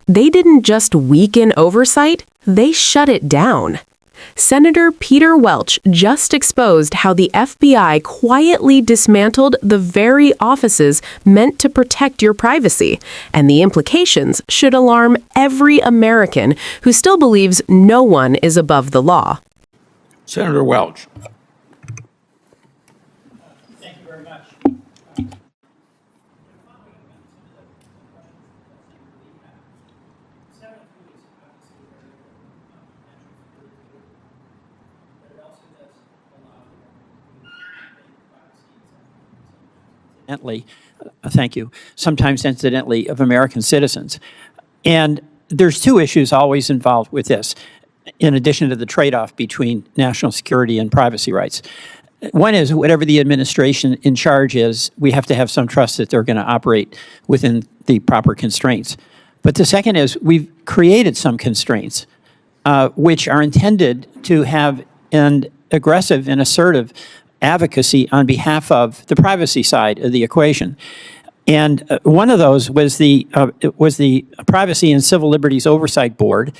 They didn't just weaken oversight, they shut it down. Senator Peter Welch just exposed how the FBI quietly dismantled the very offices meant to protect your privacy, and the implications should alarm every American who still believes no one is above the law. Senator Welch. Thank you very much. Thank you, sometimes incidentally, of American citizens. And there's two issues always involved with this, in addition to the trade-off between national security and privacy rights. One is whatever the administration in charge is, we have to have some trust that they're going to operate within the proper constraints. But the second is we've created some constraints which are intended to have an aggressive and assertive advocacy on behalf of the privacy side of the equation. And one of those was the Privacy and Civil Liberties Oversight Board,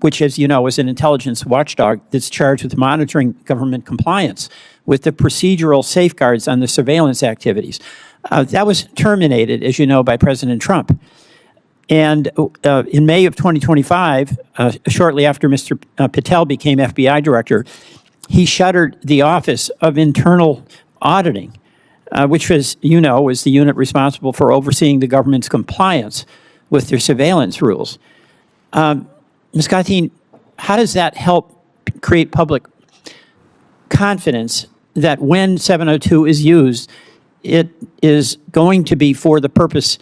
which, as you know, is an intelligence watchdog that's charged with monitoring government compliance with the procedural safeguards on the surveillance activities. That was terminated, as you know, by President Trump. And in May of 2025, shortly after Mr. Patel became FBI director, he shuttered the Office of Internal Auditing, which was, you know, was the unit responsible for overseeing the government's compliance with their surveillance rules. Ms. Gatin, how does that help create public confidence that when 702 is used, it is going to be for the purpose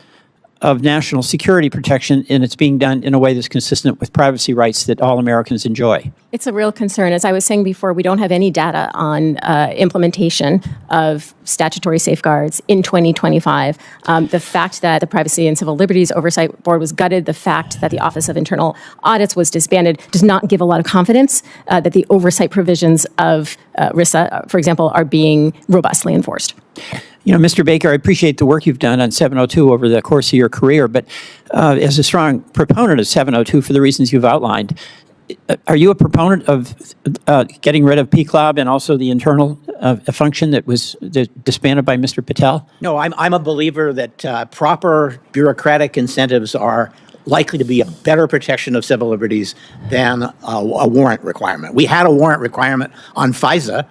of national security protection, and it's being done in a way that's consistent with privacy rights that all Americans enjoy? It's a real concern. As I was saying before, we don't have any data on implementation of statutory safeguards in 2025. The fact that the Privacy and Civil Liberties Oversight Board was gutted, the fact that the Office of Internal Audits was disbanded, does not give a lot of confidence that the oversight provisions of RISA, for example, are being robustly enforced. You know, Mr. Baker, I appreciate the work you've done on 702 over the course of your career, but as a strong proponent of 702 for the reasons you've outlined, are you a proponent of getting rid of PCLOB and also the internal function that was disbanded by Mr. Patel? No, I'm a believer that proper bureaucratic incentives are likely to be a better protection of civil liberties than a warrant requirement. We had a warrant requirement on FISA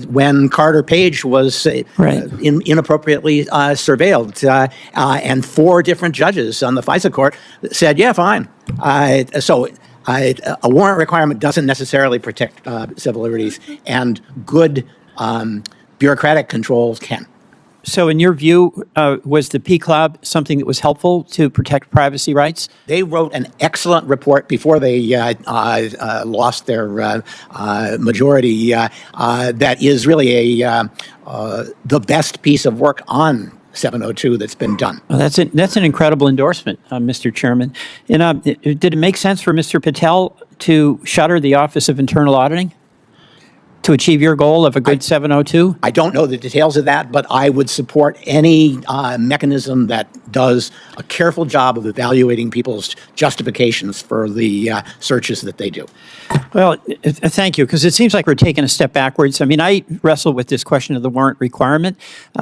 when Carter Page was inappropriately surveilled, and 4 different judges on the FISA court said, yeah, fine. So a warrant requirement doesn't necessarily protect civil liberties, and good bureaucratic controls can. So in your view, was the PCLOB something that was helpful to protect privacy rights? They wrote an excellent report before they lost their majority that is really the best piece of work on 702 that's been done. Well, that's an incredible endorsement, Mr. Chairman. And did it make sense for Mr. Patel to shutter the Office of Internal Auditing to achieve your goal of a good 702? I don't know the details of that, but I would support any mechanism that does a careful job of evaluating people's justifications for the searches that they do. Well, thank you, because it seems like we're taking a step backwards. I mean, I wrestle with this question of the warrant requirement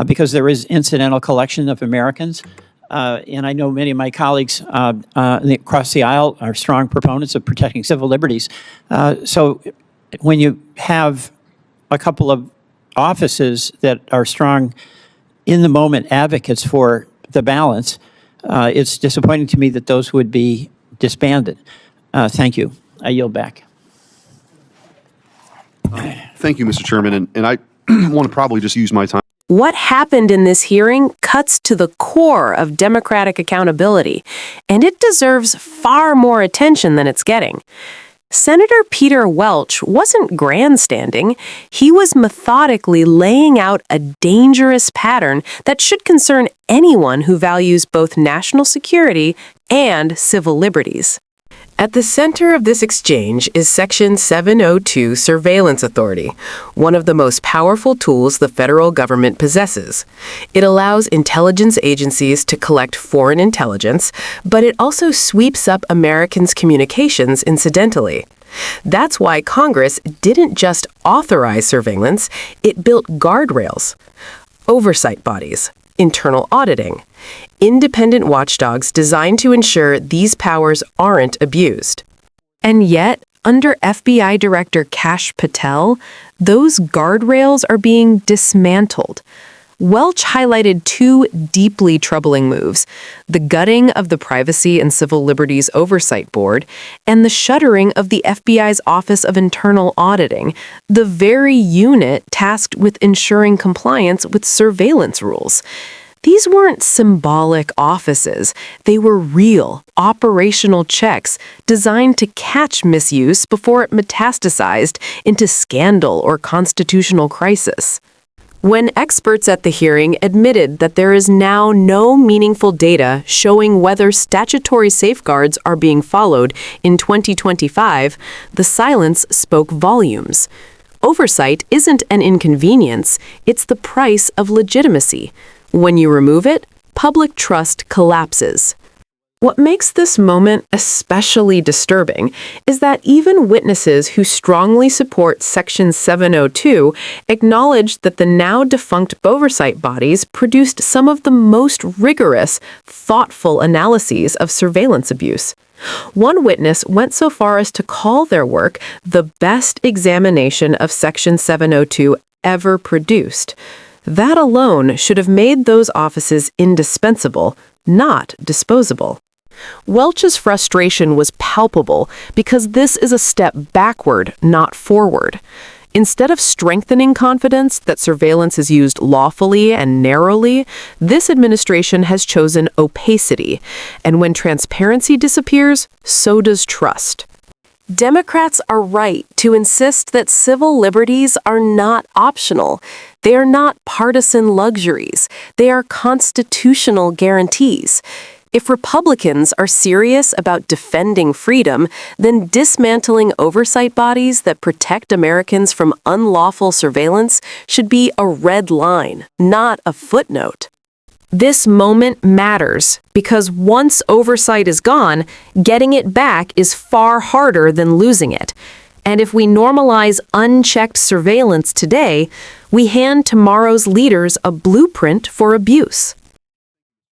because there is incidental collection of Americans. And I know many of my colleagues across the aisle are strong proponents of protecting civil liberties. So when you have a couple of offices that are strong in the moment advocates for the balance, it's disappointing to me that those would be disbanded. Thank you. I yield back. Thank you, Mr. Chairman. And I want to probably just use my time. What happened in this hearing cuts to the core of democratic accountability, and it deserves far more attention than it's getting. Senator Peter Welch wasn't grandstanding. He was methodically laying out a dangerous pattern that should concern anyone who values both national security and civil liberties. At the center of this exchange is Section 702 Surveillance Authority, one of the most powerful tools the federal government possesses. It allows intelligence agencies to collect foreign intelligence, but it also sweeps up Americans' communications incidentally. That's why Congress didn't just authorize surveillance, it built guardrails. Oversight bodies, internal auditing, independent watchdogs designed to ensure these powers aren't abused. And yet, under FBI Director Kash Patel, those guardrails are being dismantled. Welch highlighted two deeply troubling moves: the gutting of the Privacy and Civil Liberties Oversight Board and the shuttering of the FBI's Office of Internal Auditing, the very unit tasked with ensuring compliance with surveillance rules. These weren't symbolic offices. They were real, operational checks designed to catch misuse before it metastasized into scandal or constitutional crisis. When experts at the hearing admitted that there is now no meaningful data showing whether statutory safeguards are being followed in 2025, the silence spoke volumes. Oversight isn't an inconvenience, it's the price of legitimacy. When you remove it, public trust collapses. What makes this moment especially disturbing is that even witnesses who strongly support Section 702 acknowledge that the now-defunct oversight bodies produced some of the most rigorous, thoughtful analyses of surveillance abuse. One witness went so far as to call their work the best examination of Section 702 ever produced. That alone should have made those offices indispensable, not disposable. Welch's frustration was palpable because this is a step backward, not forward. Instead of strengthening confidence that surveillance is used lawfully and narrowly, this administration has chosen opacity. And when transparency disappears, so does trust. Democrats are right to insist that civil liberties are not optional. They are not partisan luxuries. They are constitutional guarantees. If Republicans are serious about defending freedom, then dismantling oversight bodies that protect Americans from unlawful surveillance should be a red line, not a footnote. This moment matters because once oversight is gone, getting it back is far harder than losing it. And if we normalize unchecked surveillance today, we hand tomorrow's leaders a blueprint for abuse.